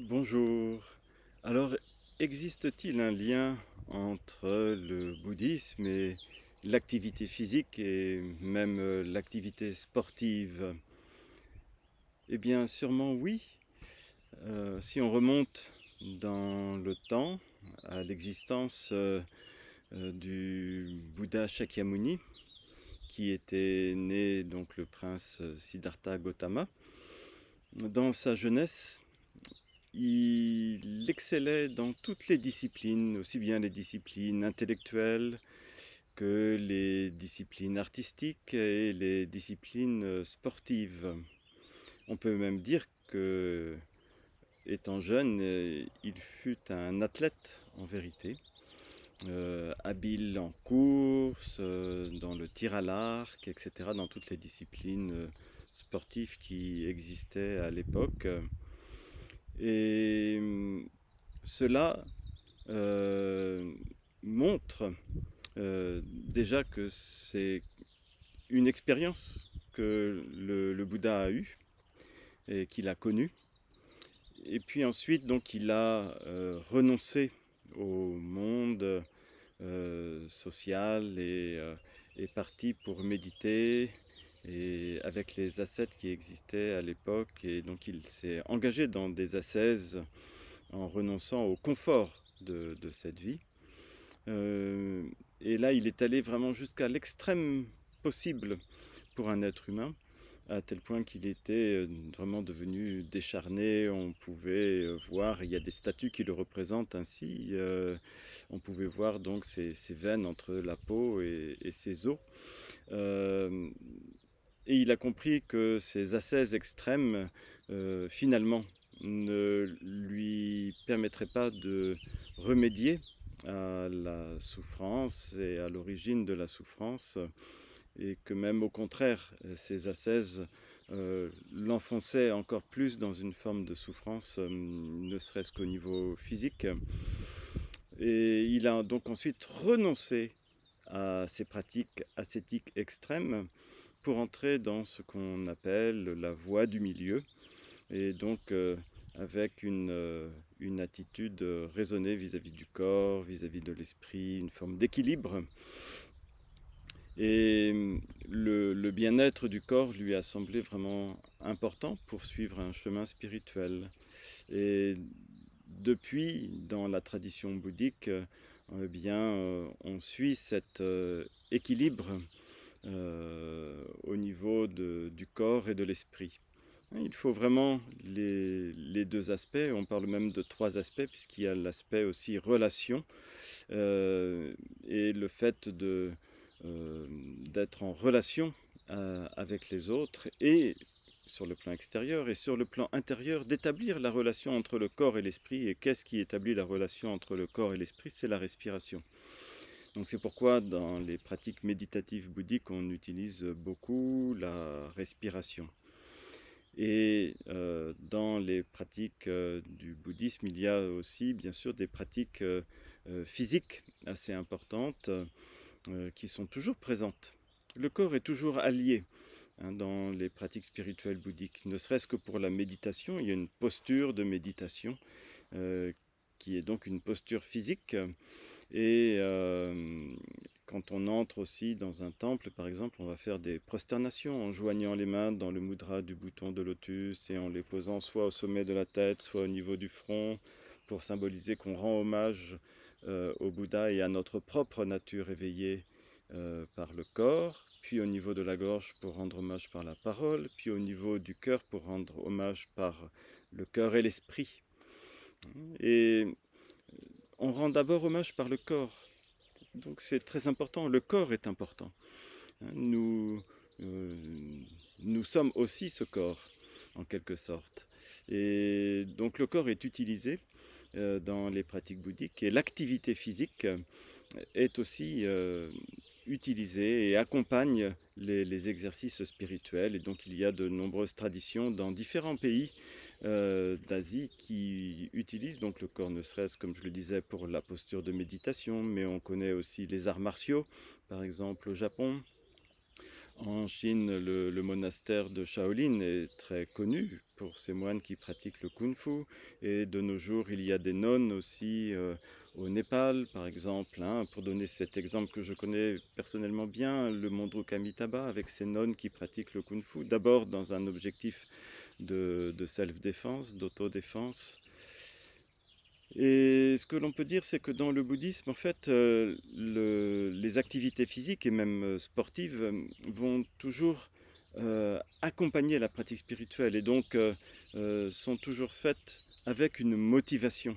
Bonjour. Alors, existe-t-il un lien entre le bouddhisme et l'activité physique et même l'activité sportive? Eh bien, sûrement oui. Si on remonte dans le temps à l'existence du Bouddha Shakyamuni, qui était né donc le prince Siddhartha Gautama, dans sa jeunesse, il excellait dans toutes les disciplines, aussi bien les disciplines intellectuelles que les disciplines artistiques et les disciplines sportives. On peut même dire que, étant jeune, il fut un athlète en vérité, habile en course, dans le tir à l'arc, etc., dans toutes les disciplines sportives qui existaient à l'époque. Et cela euh, montre déjà que c'est une expérience que le Bouddha a eue et qu'il a connue. Et puis ensuite, donc, il a renoncé au monde social et est parti pour méditer et avec les ascètes qui existaient à l'époque. Et donc, il s'est engagé dans des ascèses en renonçant au confort de cette vie. Euh, et là, il est allé vraiment jusqu'à l'extrême possible pour un être humain, à tel point qu'il était vraiment devenu décharné. On pouvait voir, il y a des statues qui le représentent ainsi, on pouvait voir donc ses veines entre la peau et ses os. Euh, et il a compris que ces ascèses extrêmes, finalement, ne lui permettraient pas de remédier à la souffrance et à l'origine de la souffrance, et que même au contraire, ces ascèses l'enfonçaient encore plus dans une forme de souffrance, ne serait-ce qu'au niveau physique. Et il a donc ensuite renoncé à ces pratiques ascétiques extrêmes pour entrer dans ce qu'on appelle la voie du milieu, et donc avec une attitude raisonnée vis-à-vis du corps, vis-à-vis de l'esprit, une forme d'équilibre. Et le bien-être du corps lui a semblé vraiment important pour suivre un chemin spirituel. Et depuis, dans la tradition bouddhique, on suit cet équilibre au niveau du corps et de l'esprit. Il faut vraiment les deux aspects. On parle même de trois aspects, puisqu'il y a l'aspect aussi relation, euh, et le fait d'être en relation avec les autres, et sur le plan extérieur et sur le plan intérieur, d'établir la relation entre le corps et l'esprit. Et qu'est-ce qui établit la relation entre le corps et l'esprit? C'est la respiration. Donc c'est pourquoi dans les pratiques méditatives bouddhiques, on utilise beaucoup la respiration. Et dans les pratiques du bouddhisme, il y a aussi bien sûr des pratiques physiques assez importantes qui sont toujours présentes. Le corps est toujours allié, hein, dans les pratiques spirituelles bouddhiques, ne serait-ce que pour la méditation. Il y a une posture de méditation euh, qui est donc une posture physique. Et quand on entre aussi dans un temple, par exemple, on va faire des prosternations en joignant les mains dans le mudra du bouton de lotus et en les posant soit au sommet de la tête, soit au niveau du front, pour symboliser qu'on rend hommage au Bouddha et à notre propre nature éveillée par le corps, puis au niveau de la gorge pour rendre hommage par la parole, puis au niveau du cœur pour rendre hommage par le cœur et l'esprit. Et on rend d'abord hommage par le corps. Donc c'est très important, le corps est important. Nous, euh, nous sommes aussi ce corps, en quelque sorte. Et donc le corps est utilisé dans les pratiques bouddhiques, et l'activité physique est aussi utilisée et accompagne les exercices spirituels. Et donc il y a de nombreuses traditions dans différents pays d'Asie qui utilisent donc le corps, ne serait-ce, comme je le disais, pour la posture de méditation, mais on connaît aussi les arts martiaux, par exemple au Japon. En Chine, le monastère de Shaolin est très connu pour ses moines qui pratiquent le kung-fu. Et de nos jours, il y a des nonnes aussi au Népal, par exemple, hein. Pour donner cet exemple que je connais personnellement bien, le Mondruk Amitabha, avec ses nonnes qui pratiquent le kung-fu, d'abord dans un objectif de self-défense, d'autodéfense. Et ce que l'on peut dire, c'est que dans le bouddhisme, en fait, les activités physiques et même sportives vont toujours accompagner la pratique spirituelle et donc sont toujours faites avec une motivation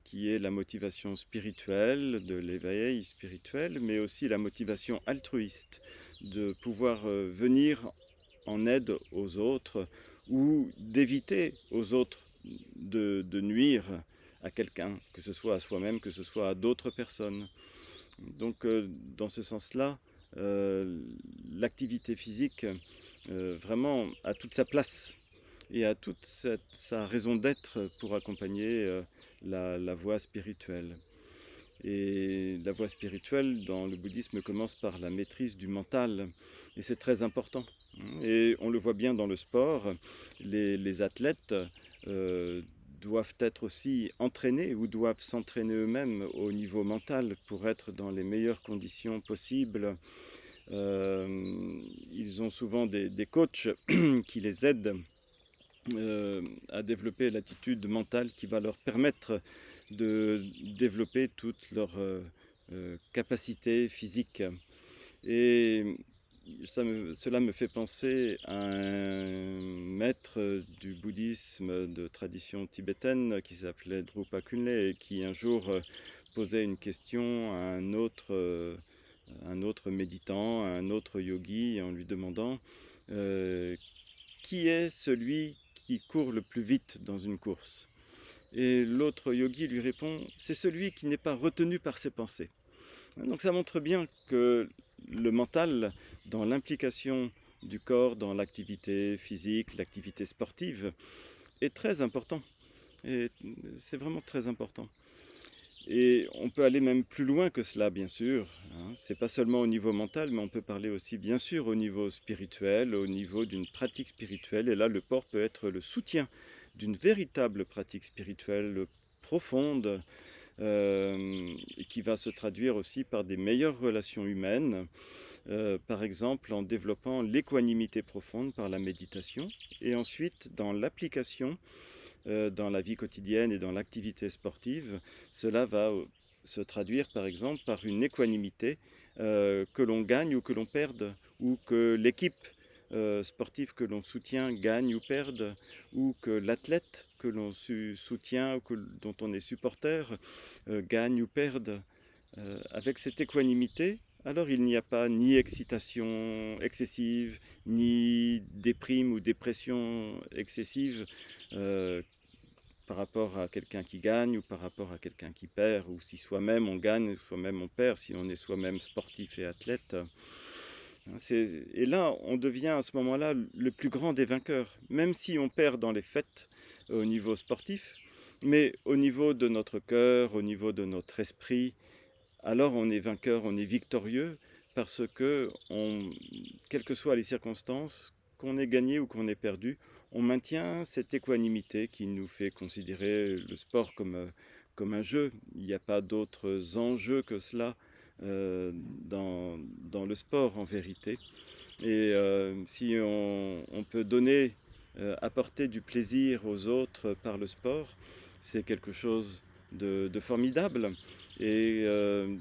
qui est la motivation spirituelle, de l'éveil spirituel, mais aussi la motivation altruiste, de pouvoir venir en aide aux autres ou d'éviter aux autres de nuire à quelqu'un, que ce soit à soi-même, que ce soit à d'autres personnes. Donc dans ce sens-là, l'activité physique vraiment a toute sa place et a toute sa raison d'être pour accompagner la voie spirituelle. Et la voie spirituelle dans le bouddhisme commence par la maîtrise du mental. Et c'est très important. Et on le voit bien dans le sport, les athlètes euh, doivent être aussi entraînés ou doivent s'entraîner eux-mêmes au niveau mental pour être dans les meilleures conditions possibles. Ils ont souvent des coachs qui les aident à développer l'attitude mentale qui va leur permettre de développer toutes leurs capacités physiques. Et cela me fait penser à un maître du bouddhisme de tradition tibétaine qui s'appelait Drupa Kunle et qui un jour posait une question à un autre méditant, à un autre yogi en lui demandant qui est celui qui court le plus vite dans une course? Et l'autre yogi lui répond, c'est celui qui n'est pas retenu par ses pensées. Donc ça montre bien que le mental, dans l'implication du corps, dans l'activité physique, l'activité sportive, est très important. Et c'est vraiment très important. Et on peut aller même plus loin que cela, bien sûr, hein. C'est pas seulement au niveau mental, mais on peut parler aussi, bien sûr, au niveau spirituel, au niveau d'une pratique spirituelle. Et là, le sport peut être le soutien d'une véritable pratique spirituelle profonde, qui va se traduire aussi par des meilleures relations humaines, par exemple en développant l'équanimité profonde par la méditation, et ensuite dans l'application dans la vie quotidienne et dans l'activité sportive, cela va se traduire par exemple par une équanimité que l'on gagne ou que l'on perde, ou que l'équipe sportive que l'on soutient gagne ou perde, ou que l'athlète que l'on soutient ou dont on est supporter gagne ou perde. Avec cette équanimité, alors il n'y a pas ni excitation excessive, ni déprime ou dépression excessive par rapport à quelqu'un qui gagne ou par rapport à quelqu'un qui perd, ou si soi-même on gagne, soi-même on perd, si on est soi-même sportif et athlète. Et là, on devient à ce moment-là le plus grand des vainqueurs, même si on perd dans les fêtes au niveau sportif, mais au niveau de notre cœur, au niveau de notre esprit, alors on est vainqueur, on est victorieux, parce que, quelles que soient les circonstances, qu'on ait gagné ou qu'on ait perdu, on maintient cette équanimité qui nous fait considérer le sport comme un jeu. Il n'y a pas d'autres enjeux que cela dans le sport en vérité. Et si on peut donner, apporter du plaisir aux autres par le sport, c'est quelque chose de formidable. Et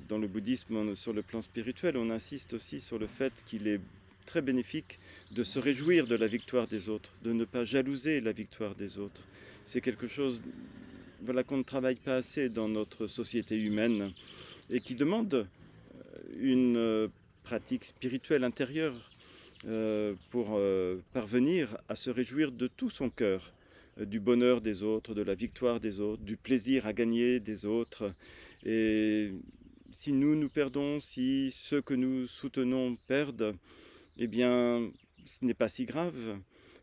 dans le bouddhisme, sur le plan spirituel, on insiste aussi sur le fait qu'il est très bénéfique de se réjouir de la victoire des autres, de ne pas jalouser la victoire des autres. C'est quelque chose, voilà, qu'on ne travaille pas assez dans notre société humaine et qui demande une pratique spirituelle intérieure pour parvenir à se réjouir de tout son cœur, du bonheur des autres, de la victoire des autres, du plaisir à gagner des autres. Et si nous perdons, si ceux que nous soutenons perdent, eh bien, ce n'est pas si grave.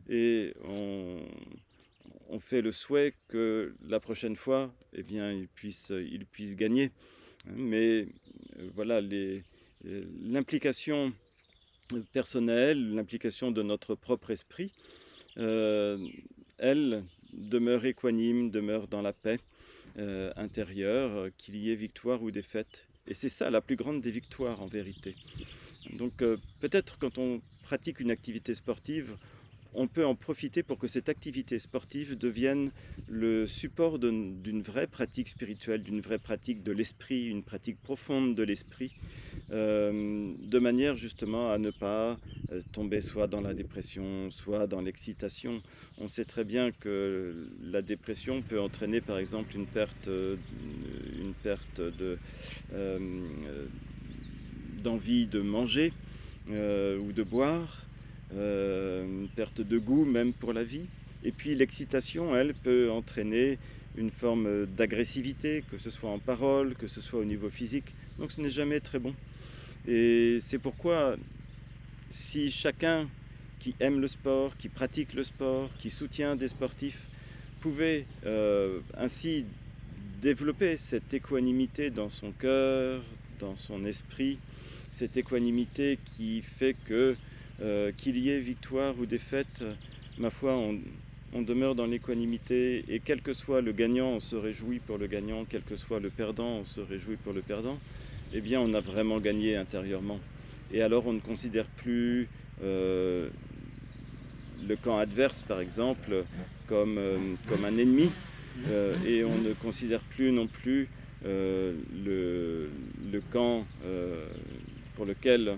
Et on fait le souhait que la prochaine fois, eh bien, ils puissent gagner. Mais voilà, l'implication personnelle, l'implication de notre propre esprit, euh, elle demeure équanime, demeure dans la paix intérieure, qu'il y ait victoire ou défaite. Et c'est ça la plus grande des victoires en vérité. Donc peut-être quand on pratique une activité sportive, on peut en profiter pour que cette activité sportive devienne le support d'une vraie pratique spirituelle, d'une vraie pratique de l'esprit, une pratique profonde de l'esprit, de manière justement à ne pas tomber soit dans la dépression, soit dans l'excitation. On sait très bien que la dépression peut entraîner par exemple une perte d'envie de manger ou de boire, une perte de goût même pour la vie. Et puis l'excitation, elle, peut entraîner une forme d'agressivité, que ce soit en parole, que ce soit au niveau physique. Donc ce n'est jamais très bon. Et c'est pourquoi si chacun qui aime le sport, qui pratique le sport, qui soutient des sportifs, pouvait ainsi développer cette équanimité dans son cœur, dans son esprit, cette équanimité qui fait que qu'il y ait victoire ou défaite, ma foi, on demeure dans l'équanimité et quel que soit le gagnant, on se réjouit pour le gagnant, quel que soit le perdant, on se réjouit pour le perdant, eh bien on a vraiment gagné intérieurement. Et alors on ne considère plus le camp adverse, par exemple, comme un ennemi, et on ne considère plus non plus le camp pour lequel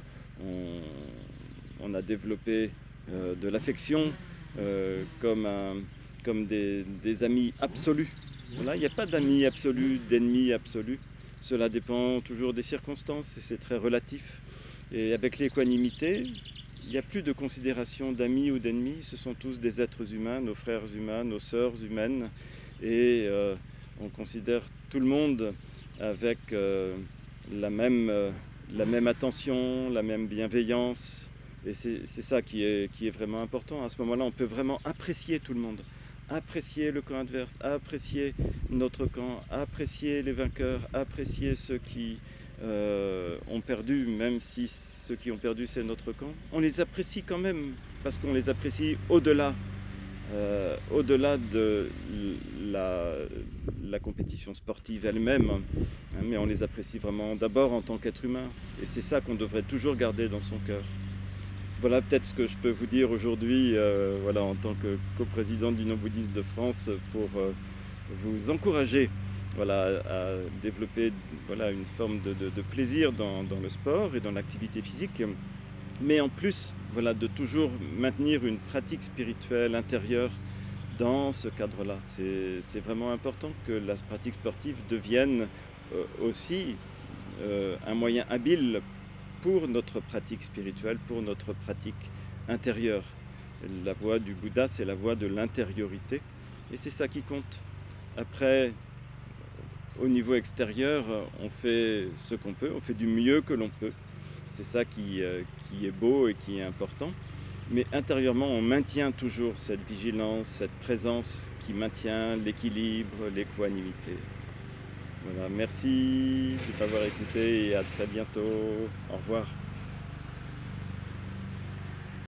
on a développé de l'affection comme des amis absolus. Voilà, il n'y a pas d'amis absolus, d'ennemis absolus. Cela dépend toujours des circonstances et c'est très relatif. Et avec l'équanimité, il n'y a plus de considération d'amis ou d'ennemis, ce sont tous des êtres humains, nos frères humains, nos sœurs humaines, et on considère tout le monde avec la même attention, la même bienveillance, et c'est ça qui est vraiment important. À ce moment-là, on peut vraiment apprécier tout le monde, apprécier le camp adverse, apprécier notre camp, apprécier les vainqueurs, apprécier ceux qui ont perdu, même si ceux qui ont perdu c'est notre camp. On les apprécie quand même, parce qu'on les apprécie au-delà de la compétition sportive elle-même, hein, mais on les apprécie vraiment d'abord en tant qu'être humain. Et c'est ça qu'on devrait toujours garder dans son cœur. Voilà peut-être ce que je peux vous dire aujourd'hui, voilà, en tant que coprésident de l'Union bouddhiste de France, pour vous encourager, voilà, à développer, voilà, une forme de plaisir dans le sport et dans l'activité physique, mais en plus, voilà, de toujours maintenir une pratique spirituelle intérieure dans ce cadre-là. C'est vraiment important que la pratique sportive devienne aussi un moyen habile pour notre pratique spirituelle, pour notre pratique intérieure. La voie du Bouddha, c'est la voie de l'intériorité, et c'est ça qui compte. Après, au niveau extérieur, on fait ce qu'on peut, on fait du mieux que l'on peut. C'est ça qui est beau et qui est important. Mais intérieurement, on maintient toujours cette vigilance, cette présence qui maintient l'équilibre, l'équanimité. Voilà, merci de t'avoir écouté et à très bientôt. Au revoir.